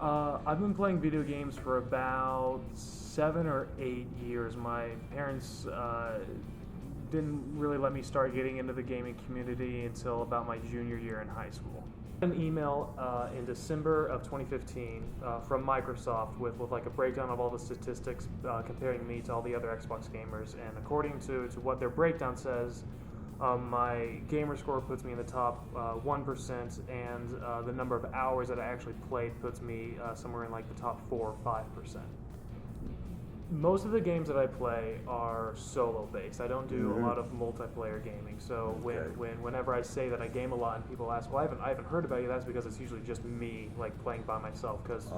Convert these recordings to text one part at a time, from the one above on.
I've been playing video games for about 7 or 8 years. My parents didn't really let me start getting into the gaming community until about my junior year in high school. An email in December of 2015 from Microsoft with like a breakdown of all the statistics comparing me to all the other Xbox gamers, and according to what their breakdown says, my gamer score puts me in the top 1%, and the number of hours that I actually played puts me somewhere in like the top 4 or 5%. Most of the games that I play are solo based. I don't do a lot of multiplayer gaming. So whenever I say that I game a lot and people ask, well, I haven't heard about you, that's because it's usually just me like playing by myself. Because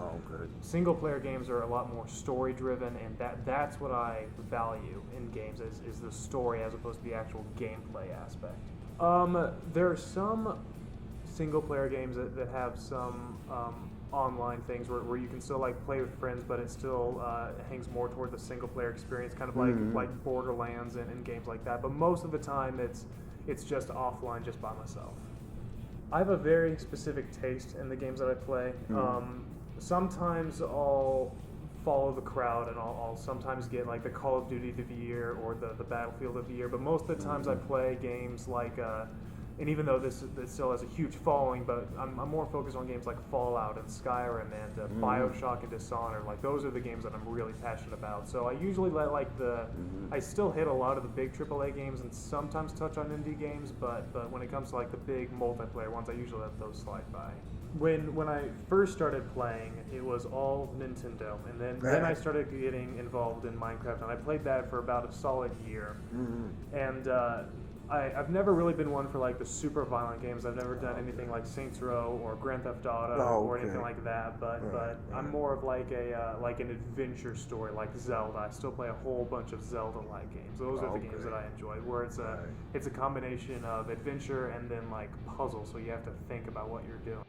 single player games are a lot more story driven, and that's what I value in games is the story as opposed to the actual gameplay aspect. There are some single player games that have some online things where you can still like play with friends, but it still hangs more toward the single player experience, kind of like Borderlands and games like that. But most of the time it's just offline, just by myself. I have a very specific taste in the games that I play. Sometimes I'll follow the crowd and I'll sometimes get like the Call of Duty of the year or the Battlefield of the year, but most of the times I play games like and even though this still has a huge following, but I'm more focused on games like Fallout and Skyrim and Bioshock and Dishonored. Like those are the games that I'm really passionate about. So I usually let like I still hit a lot of the big AAA games and sometimes touch on indie games, but when it comes to like the big multiplayer ones, I usually let those slide by. When I first started playing, it was all Nintendo, and then I started getting involved in Minecraft, and I played that for about a solid year. And I've never really been one for like the super violent games. I've never done anything like Saints Row or Grand Theft Auto or anything like that. But I'm more of like an adventure story like Zelda. I still play a whole bunch of Zelda-like games. Those are the games that I enjoy, where it's a combination of adventure and then like puzzle, so you have to think about what you're doing.